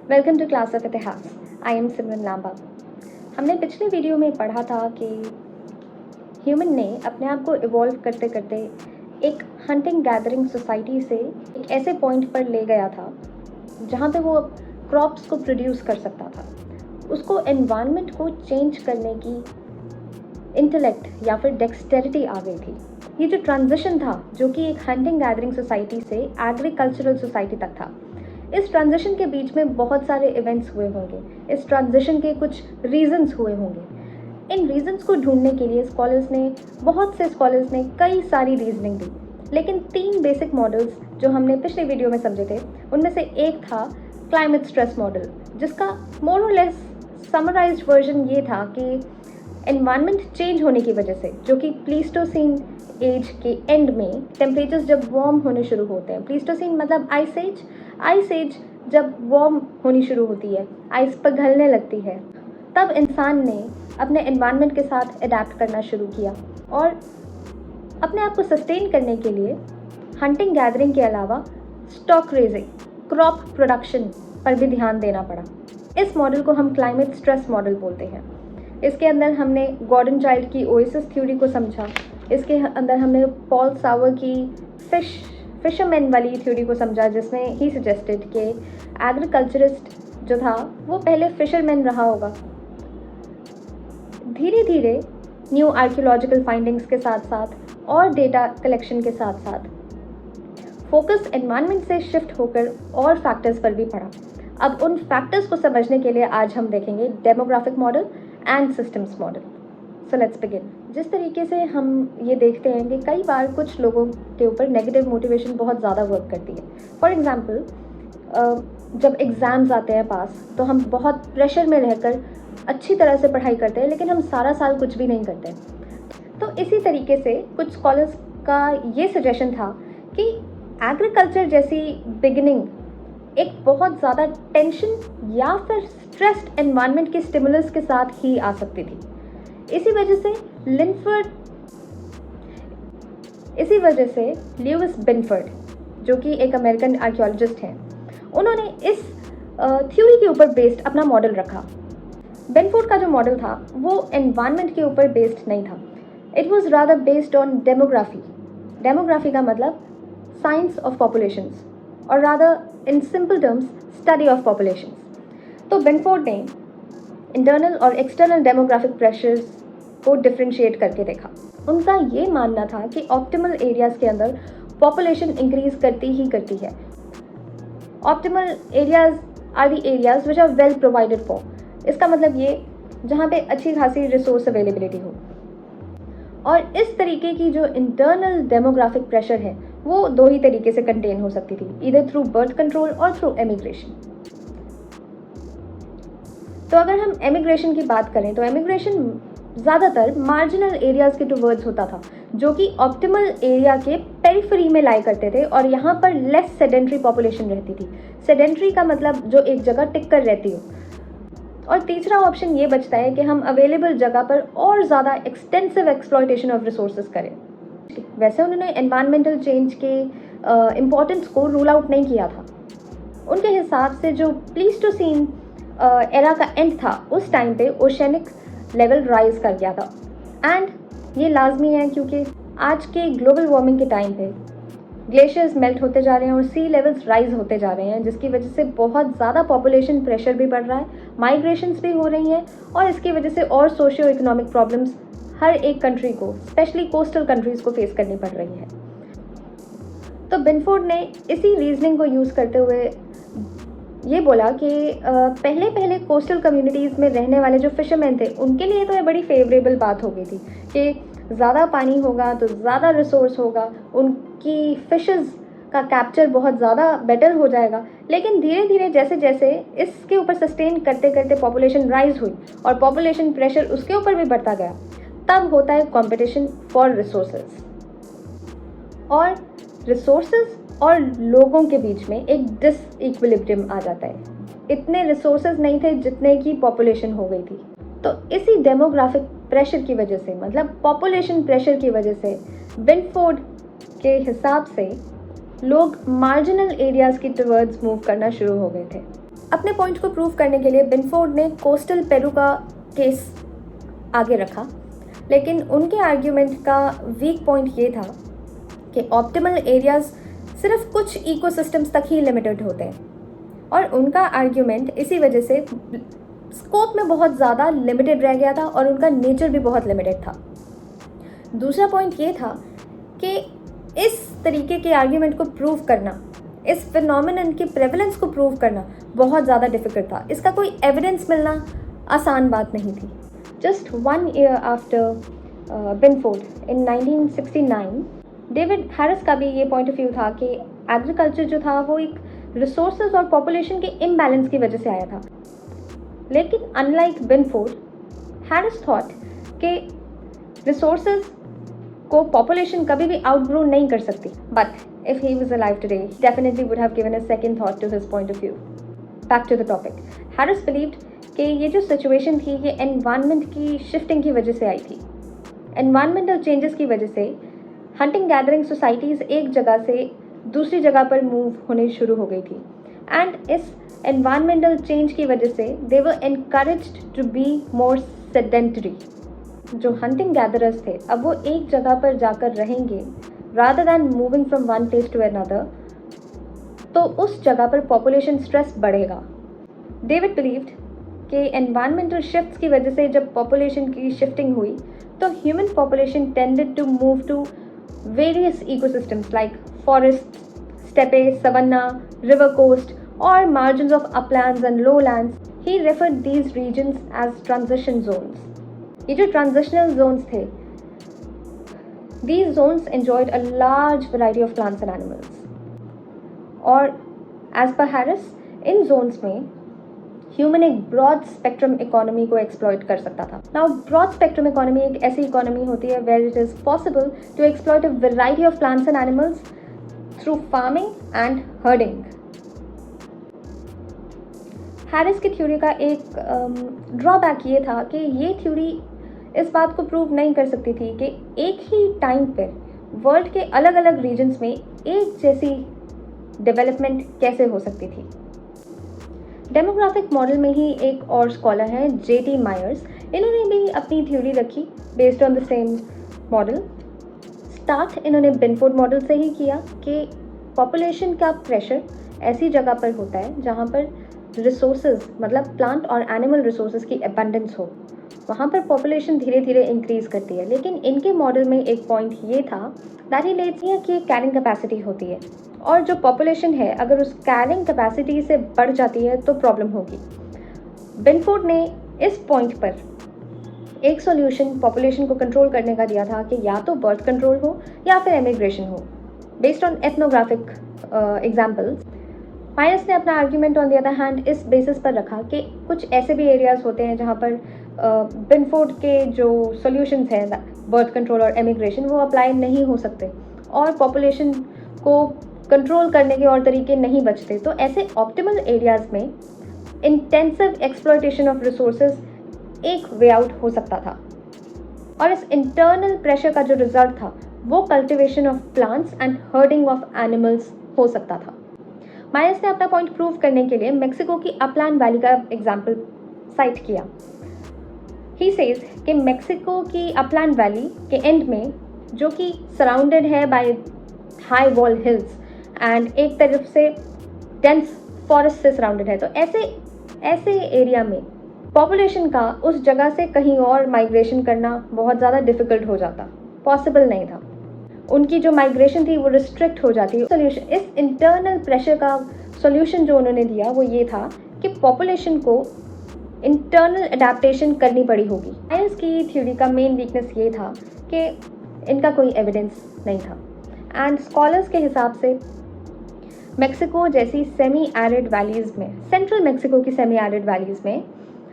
Welcome to class of इतिहास। I am सिमरन लांबा। हमने पिछले वीडियो में पढ़ा था कि ह्यूमन ने अपने आप को इवॉल्व करते करते एक हंटिंग गैदरिंग सोसाइटी से एक ऐसे पॉइंट पर ले गया था जहाँ पे वो क्रॉप्स को प्रोड्यूस कर सकता था। उसको एनवायरनमेंट को चेंज करने की इंटेलेक्ट या फिर डेक्सटेरिटी आ गई थी। ये जो ट्रांजिशन था जो कि एक हंटिंग गैदरिंग सोसाइटी से एग्रीकल्चरल सोसाइटी तक था, इस ट्रांजिशन के बीच में बहुत सारे इवेंट्स हुए होंगे। इस ट्रांजिशन के कुछ रीजंस हुए होंगे। इन रीजंस को ढूंढने के लिए बहुत से स्कॉलर्स ने कई सारी रीजनिंग दी, लेकिन 3 बेसिक मॉडल्स जो हमने पिछले वीडियो में समझे थे उनमें से एक था क्लाइमेट स्ट्रेस मॉडल, जिसका मोर और लेस समराइज्ड वर्जन ये था कि एनवायरनमेंट चेंज होने की वजह से, जो कि प्लीस्टोसीन एज के एंड में टेम्परेचर्स जब वार्म होने शुरू होते हैं, प्लीस्टोसीन मतलब आइस एज जब वार्म होनी शुरू होती है, आइस पिघलने लगती है, तब इंसान ने अपने एनवायरनमेंट के साथ अडेप्ट करना शुरू किया और अपने आप को सस्टेन करने के लिए हंटिंग गैदरिंग के अलावा स्टॉक रेजिंग, क्रॉप प्रोडक्शन पर भी ध्यान देना पड़ा। इस मॉडल को हम क्लाइमेट स्ट्रेस मॉडल बोलते हैं। इसके अंदर हमने गॉर्डन चाइल्ड की ओएसिस थ्योरी को समझा। इसके अंदर हमने पॉल सावर की फिशरमैन वाली थ्योरी को समझा, जिसमें ही सजेस्टेड कि एग्रीकल्चरिस्ट जो था वो पहले फिशरमैन रहा होगा। धीरे धीरे न्यू आर्कियोलॉजिकल फाइंडिंग्स के साथ साथ और डेटा कलेक्शन के साथ साथ फोकस एनवायरनमेंट से शिफ्ट होकर और फैक्टर्स पर भी पड़ा। अब उन फैक्टर्स को समझने के लिए आज हम देखेंगे demographic model and systems model. So let's begin. जिस तरीके से हम ये देखते हैं कि कई बार कुछ लोगों के ऊपर नेगेटिव मोटिवेशन बहुत ज़्यादा वर्क करती है। फॉर एग्जांपल, जब एग्ज़ाम्स आते हैं पास, तो हम बहुत प्रेशर में रहकर अच्छी तरह से पढ़ाई करते हैं, लेकिन हम सारा साल कुछ भी नहीं करते। तो इसी तरीके से कुछ स्कॉलर्स का ये सजेशन था कि एग्रीकल्चर जैसी बिगिनिंग एक बहुत ज़्यादा टेंशन या फिर स्ट्रेस्ड एनवायरनमेंट के स्टिमुलस के साथ ही आ सकती थी। इसी वजह से ल्यूइस बिनफोर्ड, जो कि एक अमेरिकन आर्कियोलॉजिस्ट हैं, उन्होंने इस थ्योरी के ऊपर बेस्ड अपना मॉडल रखा। बिनफोर्ड का जो मॉडल था वो एनवायरनमेंट के ऊपर बेस्ड नहीं था। It was rather based on demography. Demography का मतलब साइंस ऑफ पॉपुलेशंस, और rather in simple terms study of populations. तो बिनफोर्ड ने इंटरनल और एक्सटर्नल डेमोग्राफिक प्रेशर्स को डिफ्रेंशिएट करके देखा। उनका ये मानना था कि ऑप्टिमल एरियाज़ के अंदर पॉपुलेशन इंक्रीज करती ही करती है। Optimal areas are the areas which are well provided for. इसका मतलब ये जहाँ पे अच्छी खासी रिसोर्स अवेलेबिलिटी हो। और इस तरीके की जो इंटरनल डेमोग्राफिक प्रेशर है वो 2 ही तरीके से कंटेन हो सकती थी, इधर थ्रू बर्थ कंट्रोल और थ्रू एमिग्रेशन। तो अगर हम एमिग्रेशन की बात करें तो एमिग्रेशन ज़्यादातर मार्जिनल एरियाज़ के टुवर्ड्स होता था, जो कि ऑप्टिमल एरिया के पेरिफेरी में लाई करते थे, और यहाँ पर लेस सेडेंट्री पॉपुलेशन रहती थी। सेडेंट्री का मतलब जो एक जगह टिक कर रहती हो। और तीसरा ऑप्शन ये बचता है कि हम अवेलेबल जगह पर और ज़्यादा एक्सटेंसिव एक्सप्लॉयटेशन ऑफ रिसोर्सेज करें। वैसे उन्होंने एनवायरमेंटल चेंज के इम्पोर्टेंस को रूल आउट नहीं किया था। उनके हिसाब से जो प्लीस्टोसीन एरा का एंड था, उस टाइम पे ओशनिक लेवल राइज कर गया था। एंड ये लाजमी है क्योंकि आज के ग्लोबल वार्मिंग के टाइम पे ग्लेशियर्स मेल्ट होते जा रहे हैं और सी लेवल्स राइज होते जा रहे हैं, जिसकी वजह से बहुत ज़्यादा पॉपुलेशन प्रेशर भी बढ़ रहा है, माइग्रेशंस भी हो रही हैं, और इसकी वजह से और सोशियो इकोनॉमिक प्रॉब्लम्स हर एक कंट्री को, स्पेशली कोस्टल कंट्रीज़ को फेस करनी पड़ रही है। तो बिनफोर्ड ने इसी रीजनिंग को यूज़ करते हुए ये बोला कि पहले कोस्टल कम्युनिटीज़ में रहने वाले जो फिशरमैन थे, उनके लिए तो ये बड़ी फेवरेबल बात हो गई थी कि ज़्यादा पानी होगा तो ज़्यादा रिसोर्स होगा, उनकी फिशेज़ का कैप्चर बहुत ज़्यादा बेटर हो जाएगा। लेकिन धीरे धीरे जैसे जैसे इसके ऊपर सस्टेन करते करते पॉपुलेशन राइज हुई और पॉपुलेशन प्रेशर उसके ऊपर भी बढ़ता गया, तब होता है कंपटीशन फॉर रिसोर्सेज, और रिसोर्सेज और लोगों के बीच में एक डिसइक्विलिब्रियम आ जाता है। इतने रिसोर्सेज नहीं थे जितने की पॉपुलेशन हो गई थी। तो इसी डेमोग्राफिक प्रेशर की वजह से, मतलब पॉपुलेशन प्रेशर की वजह से, बिनफोर्ड के हिसाब से लोग मार्जिनल एरियाज़ की टुवर्ड्स मूव करना शुरू हो गए थे। अपने पॉइंट को प्रूव करने के लिए बिनफोर्ड ने कोस्टल पेरू का केस आगे रखा, लेकिन उनके आर्ग्यूमेंट का वीक पॉइंट ये था कि ऑप्टिमल एरियाज सिर्फ कुछ इकोसिस्टम्स तक ही लिमिटेड होते हैं, और उनका आर्ग्यूमेंट इसी वजह से स्कोप में बहुत ज़्यादा लिमिटेड रह गया था और उनका नेचर भी बहुत लिमिटेड था। दूसरा पॉइंट ये था कि इस तरीके के आर्ग्यूमेंट को प्रूव करना, इस फिनोमेनन की प्रेवलेंस को प्रूव करना बहुत ज़्यादा डिफिकल्ट था। इसका कोई एविडेंस मिलना आसान बात नहीं थी। जस्ट 1 year आफ्टर बिनफोर्ड इन 1969 डेविड हैरिस का भी ये पॉइंट ऑफ व्यू था कि एग्रीकल्चर जो था वो एक रिसोर्सेज और पॉपुलेशन के इम्बैलेंस की वजह से आया था। लेकिन अनलाइक बिनफोर्ड, हैरिस थॉट कि रिसोर्सेज को पॉपुलेशन कभी भी आउटग्रो नहीं कर सकती। But if he was alive today, he definitely would have given a second thought to his point of view. Back to the topic. Harris believed कि ये जो सिचुएशन थी ये एनवायरनमेंट की शिफ्टिंग की वजह से आई थी। एनवायरमेंटल चेंजेस की वजह से हंटिंग गैदरिंग सोसाइटीज़ एक जगह से दूसरी जगह पर मूव होने शुरू हो गई थी, एंड इस एनवायरमेंटल चेंज की वजह से they were encouraged to be more sedentary. जो हंटिंग गैदरर्स थे अब वो एक जगह पर जाकर रहेंगे rather than moving from one place to another, तो उस जगह पर पॉपुलेशन स्ट्रेस बढ़ेगा। डेविड बिलीव्ड कि एनवायरमेंटल शिफ्ट्स की वजह से जब पॉपुलेशन की शिफ्टिंग हुई तो human population tended to move to various ecosystems like forest, steppe, savanna, river coast और margins of uplands and लोलैंड्स। He referred these regions as transition zones. ये जो ट्रांजिशनल जोन्स थे, these zones enjoyed a large variety of plants and animals. और as per Harris, इन zones में human एक broad spectrum economy को exploit कर सकता था। नाउ ब्रॉड स्पेक्ट्रम इकोनॉमी एक ऐसी इकोनॉमी होती है where it is possible to exploit a variety of plants and animals through farming and herding. Harris की थ्योरी का एक ड्रॉबैक ये था कि ये थ्योरी इस बात को प्रूव नहीं कर सकती थी कि एक ही टाइम पर वर्ल्ड के अलग अलग रीजन्स में एक जैसी डेवलपमेंट कैसे हो सकती थी। डेमोग्राफिक मॉडल में ही एक और स्कॉलर हैं J.T. मायर्स, इन्होंने भी अपनी थ्योरी रखी based on the same model. Start इन्होंने बिनफोर्ड मॉडल से ही किया कि पॉपुलेशन का प्रेशर ऐसी जगह पर होता है जहाँ पर रिसोर्सेज मतलब प्लांट और एनिमल रिसोर्सेज की अबंडेंस हो, वहाँ पर पॉपुलेशन धीरे धीरे इंक्रीज करती है। लेकिन इनके मॉडल में एक पॉइंट ये था दैट ही लेट्स की कैरिंग कैपेसिटी होती है, और जो पॉपुलेशन है अगर उस कैरिंग कैपेसिटी से बढ़ जाती है तो प्रॉब्लम होगी। बिनफोर्ड ने इस पॉइंट पर एक सॉल्यूशन पॉपुलेशन को कंट्रोल करने का दिया था कि या तो बर्थ कंट्रोल हो या फिर एमिग्रेशन हो based on ethnographic examples. Myers ने अपना argument on the other hand इस बेसिस पर रखा कि कुछ ऐसे भी एरियाज होते हैं जहाँ पर बिनफोर्ड के जो सॉल्यूशंस हैं बर्थ कंट्रोल और एमिग्रेशन वो अप्लाई नहीं हो सकते और पॉपुलेशन को कंट्रोल करने के और तरीके नहीं बचते। तो ऐसे ऑप्टिमल एरियाज में इंटेंसिव एक्सप्लॉयटेशन ऑफ रिसोर्सेज एक वे आउट हो सकता था, और इस इंटरनल प्रेशर का जो रिजल्ट था वो cultivation of plants and herding of animals हो सकता था। मायर्स ने अपना पॉइंट प्रूव करने के लिए मेक्सिको की अपलैंड वैली का एग्जाम्पल साइट किया। ही सेज कि मेक्सिको की अपलैंड वैली के एंड में जो कि सराउंडेड है by high wall hills and एक तरफ से डेंस फॉरेस्ट से सराउंडेड है, तो ऐसे एरिया में पॉपुलेशन का उस जगह से कहीं और माइग्रेशन करना बहुत ज़्यादा डिफ़िकल्ट हो जाता, पॉसिबल नहीं था। उनकी जो माइग्रेशन थी वो रिस्ट्रिक्ट हो जाती। सोल्यूशन, इस इंटरनल प्रेशर का सोल्यूशन जो उन्होंने दिया वो ये था कि पॉपुलेशन को इंटरनल अडेप्टेशन करनी पड़ी होगी। साइंस की थ्योरी का मेन वीकनेस ये था कि इनका कोई एविडेंस नहीं था, एंड स्कॉलर्स के हिसाब से मेक्सिको जैसी सेमी एरिड वैलीज़ में, सेंट्रल मेक्सिको की सेमी एरिड वैलीज़ में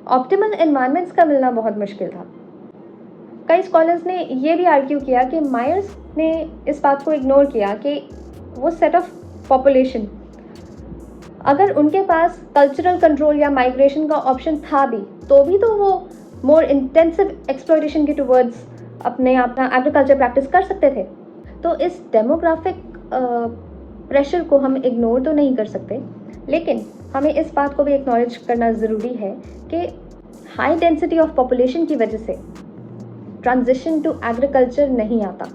ऑप्टिमल एनवायरनमेंट्स का मिलना बहुत मुश्किल था। कई स्कॉलर्स ने ये भी आर्ग्यू किया कि मायर्स ने इस बात को इग्नोर किया कि वो सेट ऑफ पॉपुलेशन, अगर उनके पास कल्चरल कंट्रोल या माइग्रेशन का ऑप्शन था भी तो वो मोर इंटेंसिव एक्सप्लॉयटेशन के टुवर्ड्स अपना एग्रीकल्चर प्रैक्टिस कर सकते थे। तो इस डेमोग्राफिक प्रेशर को हम इग्नोर तो नहीं कर सकते, लेकिन हमें इस बात को भी एक्नॉलेज करना ज़रूरी है कि हाई डेंसिटी ऑफ पॉपुलेशन की वजह से ट्रांजिशन टू एग्रीकल्चर नहीं आता।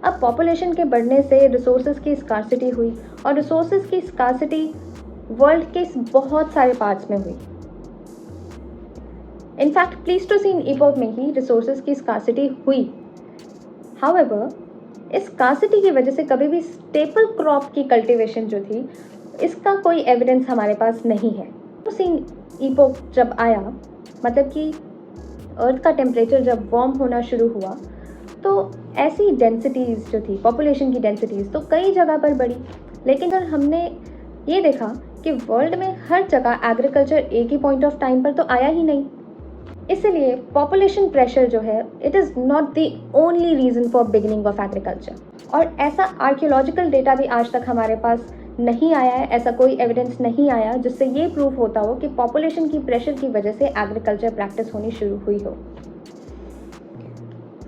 अब पॉपुलेशन के बढ़ने से रिसोर्सेज की स्कार्सिटी हुई और रिसोर्सेज की स्कार्सिटी वर्ल्ड के बहुत सारे पार्ट्स में हुई। इनफैक्ट प्लीस्टोसीन इपोक में ही रिसोर्सेज की स्कार्सिटी हुई। हाउएवर, इस स्कार्सिटी की वजह से कभी भी स्टेपल क्रॉप की कल्टीवेशन जो थी, इसका कोई एविडेंस हमारे पास नहीं है। प्लीस्टोसीन इपोक जब आया, मतलब कि अर्थ का टेम्परेचर जब वार्म होना शुरू हुआ, तो ऐसी डेंसिटीज़ जो थी, पॉपुलेशन की डेंसिटीज़ तो कई जगह पर बढ़ी, लेकिन अगर हमने ये देखा कि वर्ल्ड में हर जगह एग्रीकल्चर एक ही पॉइंट ऑफ टाइम पर तो आया ही नहीं। इसलिए पॉपुलेशन प्रेशर जो है, it is not the only reason for beginning of agriculture. और ऐसा आर्कियोलॉजिकल डेटा भी आज तक हमारे पास नहीं आया है, ऐसा कोई एविडेंस नहीं आया जिससे ये प्रूफ होता हो कि पॉपुलेशन की प्रेशर की वजह से एग्रीकल्चर प्रैक्टिस होनी शुरू हुई हो।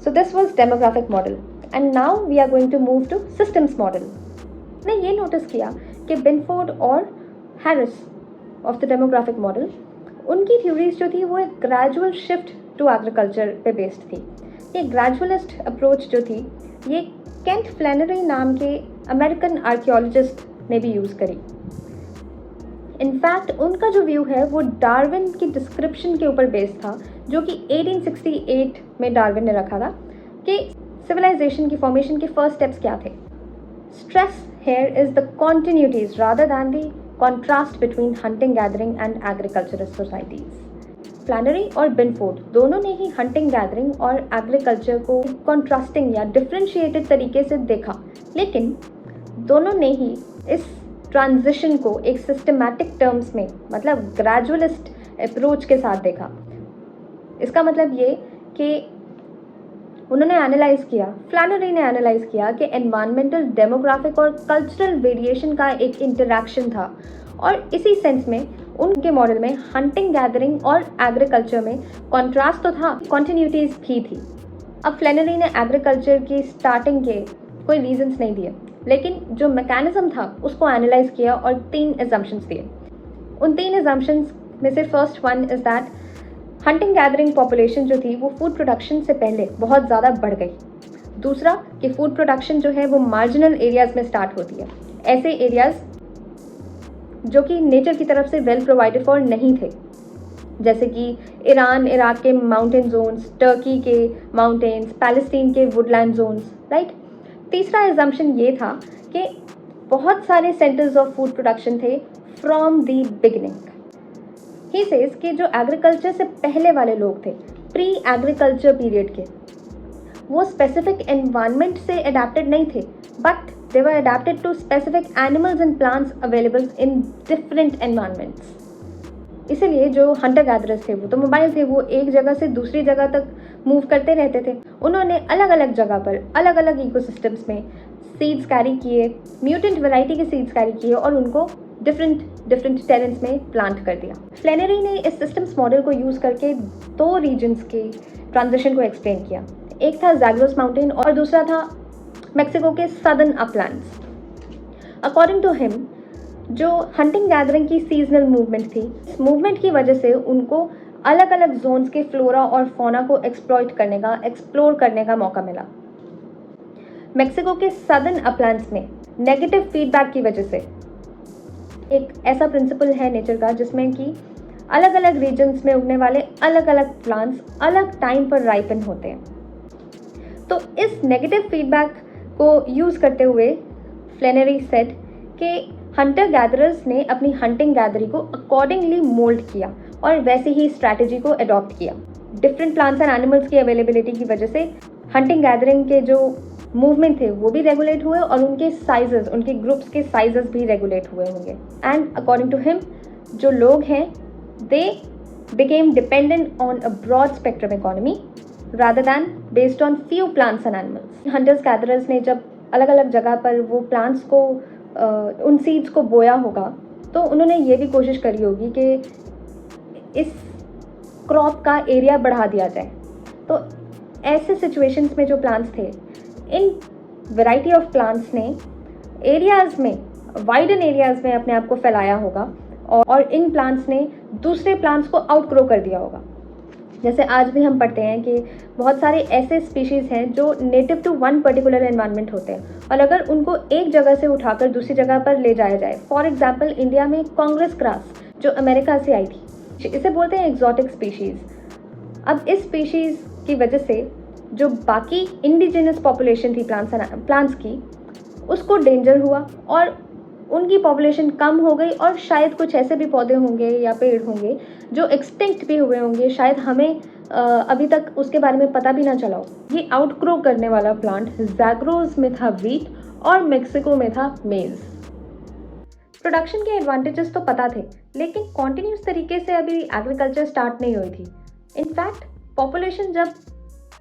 So this was demographic model and now we are going to move to systems model. मैंने ये नोटिस किया कि बिनफोर्ड और Harris of the demographic model, उनकी थ्योरीज जो थी वो एक ग्रेजुअल शिफ्ट टू एग्रीकल्चर पे बेस्ड थी। ये ग्रेजुअलिस्ट अप्रोच जो थी, ये केंट फ्लैनरी नाम के अमेरिकन आर्कियोलॉजिस्ट ने भी यूज़ करी। इनफैक्ट उनका जो व्यू है वो डार्विन की डिस्क्रिप्शन के ऊपर बेस्ड था, जो कि 1868 में डार्विन ने रखा था कि सिविलाइजेशन की फॉर्मेशन के फर्स्ट स्टेप्स क्या थे। Stress here is the continuities rather than the contrast between hunting gathering and agricultural societies. Flannery और बिनफोर्ड दोनों ने ही हंटिंग गैदरिंग और एग्रीकल्चर को कॉन्ट्रास्टिंग या डिफ्रेंशिएटेड तरीके से देखा, लेकिन दोनों ने ही इस ट्रांजिशन को एक सिस्टमैटिक टर्म्स में, मतलब ग्रेजुअलिस्ट अप्रोच के साथ देखा। इसका मतलब ये कि उन्होंने एनालाइज किया, फ्लैनरी ने एनालाइज किया कि एनवायरमेंटल, डेमोग्राफिक और कल्चरल वेरिएशन का एक इंटरैक्शन था, और इसी सेंस में उनके मॉडल में हंटिंग गैदरिंग और एग्रीकल्चर में कॉन्ट्रास्ट तो था, कॉन्टिन्यूटीज भी थी। अब फ्लैनरी ने एग्रीकल्चर की स्टार्टिंग के कोई रीजंस नहीं दिए, लेकिन जो मैकेनिज्म था उसको एनालाइज किया और 3 एजम्पशंस दिए। उन 3 एजम्पशंस में से first one is that hunting gathering population जो थी वो फूड प्रोडक्शन से पहले बहुत ज़्यादा बढ़ गई। दूसरा कि फूड प्रोडक्शन जो है वो मार्जिनल एरियाज़ में स्टार्ट होती है, ऐसे एरियाज़ जो कि नेचर की तरफ से वेल प्रोवाइडेड फॉर नहीं थे, जैसे कि ईरान, इराक के माउंटेन जोन्स, टर्की के माउंटेन्स, पैलेस्टीन के वुडलैंड जोन्स, राइट। तीसरा एजम्पशन ये था कि बहुत सारे सेंटर्स ऑफ फूड प्रोडक्शन थे from the beginning. He says कि जो एग्रीकल्चर से पहले वाले लोग थे, प्री एग्रीकल्चर पीरियड के, वो स्पेसिफिक एनवायरनमेंट से अडेप्टेड नहीं थे, but they were adapted to specific animals and plants available in different environments. इसीलिए जो हंटर गैदरर्स थे वो तो मोबाइल थे, वो एक जगह से दूसरी जगह तक मूव करते रहते थे। उन्होंने अलग अलग जगह पर अलग अलग इकोसिस्टम्स में सीड्स कैरी किए, म्यूटेंट वैरायटी के सीड्स कैरी किए और उनको डिफरेंट टेरेंस में प्लांट कर दिया। फ्लैनरी ने इस सिस्टम्स मॉडल को यूज़ करके 2 रीजन्स के ट्रांजिशन को एक्सप्लेन किया। एक था ज़ैग्रोस माउंटेन और दूसरा था मेक्सिको के southern uplands. According to him, जो हंटिंग गैदरिंग की सीजनल मूवमेंट थी, इस मूवमेंट की वजह से उनको अलग अलग जोन्स के फ्लोरा और फौना को एक्सप्लोर करने का मौका मिला। मेक्सिको के सदर्न अपलैंड्स में नेगेटिव फीडबैक की वजह से एक ऐसा प्रिंसिपल है नेचर का जिसमें कि अलग अलग रीजन्स में उगने वाले अलग अलग प्लांट्स अलग टाइम पर राइपन होते हैं। तो इस नेगेटिव फीडबैक को यूज़ करते हुए फ्लैनरी सेड कि हंटर गैदरर्स ने अपनी हंटिंग गैदरी को अकॉर्डिंगली मोल्ड किया और वैसे ही स्ट्रैटेजी को अडॉप्ट किया। डिफरेंट प्लांट्स एंड एनिमल्स की अवेलेबिलिटी की वजह से हंटिंग गैदरिंग के जो मूवमेंट थे वो भी रेगुलेट हुए और उनके साइजेस, उनके ग्रुप्स के साइजेस भी रेगुलेट हुए होंगे। एंड अकॉर्डिंग टू हिम, जो लोग हैं they became dependent on a broad spectrum economy rather than based on few plants and animals. Hunters gatherers ने जब अलग अलग जगह पर वो प्लांट्स को उन सीड्स को बोया होगा, तो उन्होंने ये भी कोशिश करी होगी कि इस क्रॉप का एरिया बढ़ा दिया जाए। तो ऐसे सिचुएशंस में जो प्लांट्स थे, इन वैरायटी ऑफ प्लांट्स ने एरियाज़ में वाइडन एरियाज़ में अपने आप को फैलाया होगा और इन प्लांट्स ने दूसरे प्लांट्स को आउटग्रो कर दिया होगा। जैसे आज भी हम पढ़ते हैं कि बहुत सारे ऐसे स्पीशीज़ हैं जो native to one particular environment होते हैं, और अगर उनको एक जगह से उठाकर दूसरी जगह पर ले जाया जाए, फॉर एग्जांपल इंडिया में कांग्रेस ग्रास जो अमेरिका से आई थी, इसे बोलते हैं एक्जॉटिक स्पीशीज़। अब इस स्पीशीज़ की वजह से जो बाकी इंडिजिनस पॉपुलेशन थी प्लांट्स की, उसको डेंजर हुआ और उनकी पॉपुलेशन कम हो गई, और शायद कुछ ऐसे भी पौधे होंगे या पेड़ होंगे जो एक्सटिंक्ट भी हुए होंगे, शायद हमें अभी तक उसके बारे में पता भी ना चला हो। ये आउटग्रो करने वाला प्लांट ज़ैग्रोस में था वीट और मेक्सिको में था मेज़। प्रोडक्शन के एडवांटेजेस तो पता थे, लेकिन कॉन्टिन्यूस तरीके से अभी एग्रीकल्चर स्टार्ट नहीं हुई थी। इनफैक्ट पॉपुलेशन जब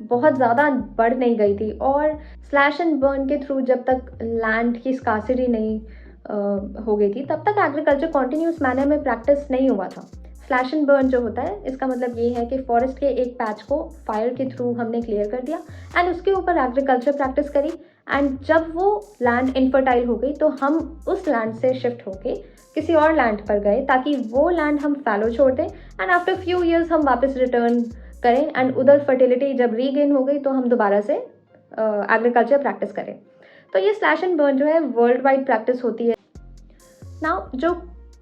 बहुत ज़्यादा बढ़ नहीं गई थी और स्लैश एंड बर्न के थ्रू जब तक लैंड की स्कार्सिटी नहीं हो गई थी, तब तक एग्रीकल्चर कॉन्टिन्यूस मैनर में प्रैक्टिस नहीं हुआ था। स्लैश एंड बर्न जो होता है, इसका मतलब ये है कि फॉरेस्ट के एक पैच को फायर के थ्रू हमने क्लियर कर दिया एंड उसके ऊपर एग्रीकल्चर प्रैक्टिस करी, एंड जब वो लैंड इनफर्टाइल हो गई तो हम उस लैंड से शिफ्ट होके किसी और लैंड पर गए ताकि वो लैंड हम फैलो छोड़ दें एंड आफ्टर फ्यू ईयर्स हम वापस रिटर्न करें, एंड उधर फर्टिलिटी जब रीगेन हो गई तो हम दोबारा से एग्रीकल्चर प्रैक्टिस करें। तो ये स्लैश एंड बर्न जो है वर्ल्ड वाइड प्रैक्टिस होती है। नाउ जो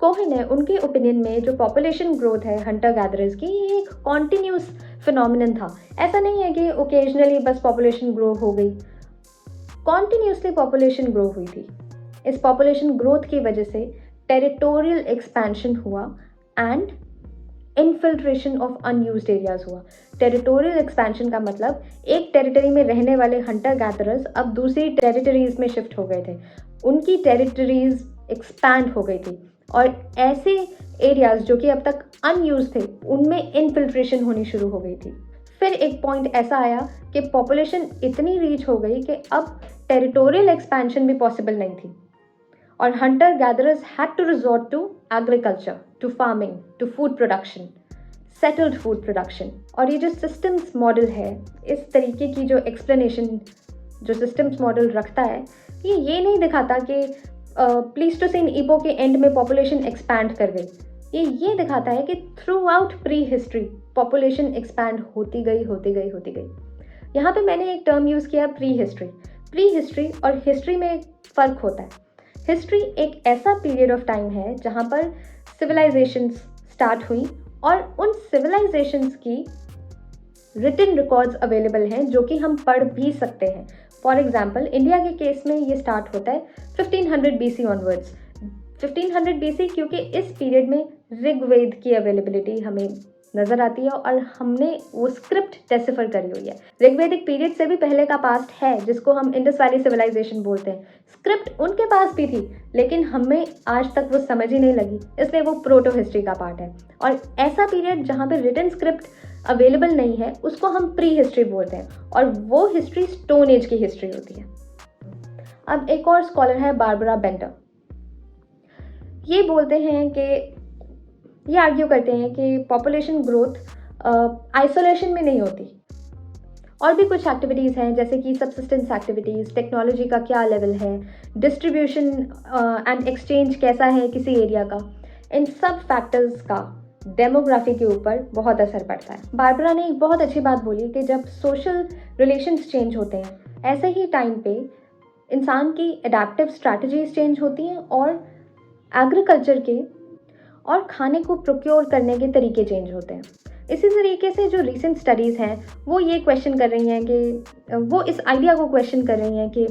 कोहेन है, उनके ओपिनियन में जो पॉपुलेशन ग्रोथ है हंटर गैदरर्स की, ये एक कॉन्टिन्यूस फिनोमिनन था। ऐसा नहीं है कि ओकेजनली बस पॉपुलेशन ग्रो हो गई, कॉन्टिन्यूसली पॉपुलेशन ग्रो हुई थी। इस पॉपुलेशन ग्रोथ की वजह से टेरिटोरियल एक्सपेंशन हुआ and infiltration of unused areas हुआ। टेरिटोरियल एक्सपेंशन का मतलब एक टेरिटरी में रहने वाले हंटर गैदरर्स अब दूसरी टेरिटरीज में शिफ्ट हो गए थे, उनकी टेरिटरीज एक्सपैंड हो गई थी, और ऐसे एरियाज जो कि अब तक अनयूज थे उनमें इनफिल्ट्रेशन होनी शुरू हो गई थी। फिर एक पॉइंट ऐसा आया कि पॉपुलेशन इतनी रीच हो गई कि अब टेरिटोरियल एक्सपेंशन भी पॉसिबल नहीं थी, और hunter gatherers had to resort to agriculture, to farming, to food production, settled food production. और ये जो सिस्टम्स मॉडल है, इस तरीके की जो एक्सप्लेनेशन जो सिस्टम्स मॉडल रखता है, ये नहीं दिखाता कि प्लीस्टोसीन इपो के एंड में पॉपुलेशन एक्सपैंड कर गई। ये दिखाता है कि through out pre history population expand होती गई। यहाँ पे मैंने एक टर्म यूज़ किया, प्री हिस्ट्री और हिस्ट्री में एक फ़र्क होता है। हिस्ट्री एक ऐसा पीरियड ऑफ टाइम है जहाँ पर सिविलाइजेशंस स्टार्ट हुई और उन सिविलाइजेशंस की रिटन रिकॉर्ड्स अवेलेबल हैं जो कि हम पढ़ भी सकते हैं। फॉर एग्जाम्पल इंडिया के केस में ये स्टार्ट होता है 1500 BC ऑनवर्ड्स। 1500 BC क्योंकि इस पीरियड में ऋग्वेद की अवेलेबिलिटी हमें नज़र आती है और हमने वो स्क्रिप्ट डेसिफर करी हुई है। ऋग्वेदिक पीरियड से भी पहले का पास्ट है जिसको हम इंडस वैली सिविलाइजेशन बोलते हैं। स्क्रिप्ट उनके पास भी थी लेकिन हमें आज तक वो समझ ही नहीं लगी, इसलिए वो प्रोटो हिस्ट्री का पार्ट है। और ऐसा पीरियड जहाँ पे रिटन स्क्रिप्ट अवेलेबल नहीं है उसको हम प्री हिस्ट्री बोलते हैं, और वो हिस्ट्री स्टोन एज की हिस्ट्री होती है। अब एक और स्कॉलर है बारबरा बेंटर। ये बोलते हैं कि ये आर्ग्यू करते हैं कि पॉपुलेशन ग्रोथ आइसोलेशन में नहीं होती, और भी कुछ एक्टिविटीज़ हैं जैसे कि सबसिस्टेंस एक्टिविटीज़, टेक्नोलॉजी का क्या लेवल है, डिस्ट्रीब्यूशन एंड एक्सचेंज कैसा है किसी एरिया का, इन सब फैक्टर्स का डेमोग्राफी के ऊपर बहुत असर पड़ता है। बारबरा ने एक बहुत अच्छी बात बोली कि जब सोशल रिलेशंस चेंज होते हैं ऐसे ही टाइम पे इंसान की एडेप्टिव स्ट्रैटेजीज चेंज होती हैं और एग्रीकल्चर के और खाने को प्रोक्योर करने के तरीके चेंज होते हैं। इसी तरीके से जो रीसेंट स्टडीज़ हैं वो ये क्वेश्चन कर रही हैं कि वो इस आइडिया को क्वेश्चन कर रही हैं कि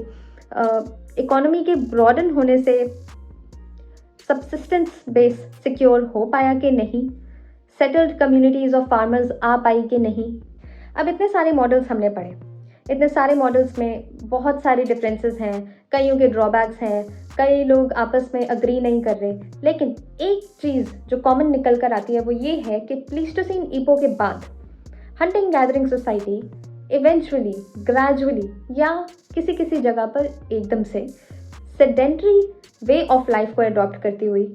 इकोनॉमी के ब्रॉडन होने से सब्सिस्टेंस बेस सिक्योर हो पाया कि नहीं, सेटल्ड कम्युनिटीज़ ऑफ फार्मर्स आ पाई कि नहीं। अब इतने सारे मॉडल्स हमने पढ़े, इतने सारे मॉडल्स में बहुत सारे डिफरेंसेस हैं, कईयों के ड्रॉबैक्स हैं, कई लोग आपस में अग्री नहीं कर रहे, लेकिन एक चीज़ जो कॉमन निकल कर आती है वो ये है कि प्लीस्टोसीन ईपो के बाद hunting gathering society eventually, gradually या किसी किसी जगह पर एकदम से सेडेंट्री वे ऑफ लाइफ को अडॉप्ट करती हुई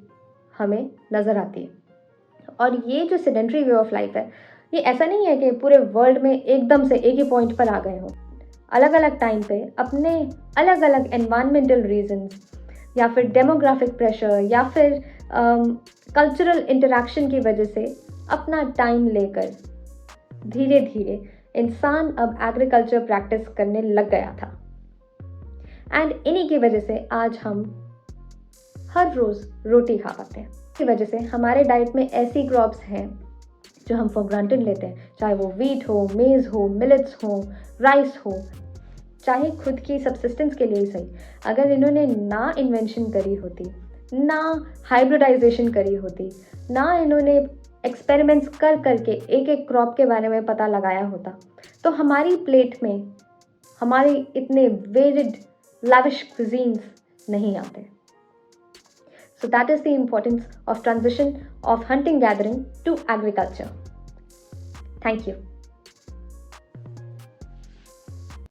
हमें नज़र आती है। और ये जो सेडेंट्री वे ऑफ लाइफ है ये ऐसा नहीं है कि पूरे वर्ल्ड में एकदम से एक ही पॉइंट पर आ गए हों। अलग अलग टाइम पे अपने अलग अलग एनवायरमेंटल रीजंस, या फिर डेमोग्राफिक प्रेशर या फिर कल्चरल इंटरेक्शन की वजह से अपना टाइम लेकर धीरे धीरे इंसान अब एग्रीकल्चर प्रैक्टिस करने लग गया था। एंड इन्हीं की वजह से आज हम हर रोज़ रोटी खा पाते हैं। इसकी वजह से हमारे डाइट में ऐसी क्रॉप्स हैं जो हम फॉर ग्रांटेड लेते हैं, चाहे वो वीट हो, मेज़ हो, मिलेट्स हो, राइस हो, चाहे खुद की सब्सिस्टेंस के लिए ही सही। अगर इन्होंने ना इन्वेंशन करी होती, ना हाइब्रिडाइजेशन करी होती, ना इन्होंने एक्सपेरिमेंट्स कर करके एक एक क्रॉप के बारे में पता लगाया होता, तो हमारी प्लेट में हमारे इतने वेरिड lavish cuisines नहीं आते। So that is the importance of transition of hunting gathering to agriculture. Thank you.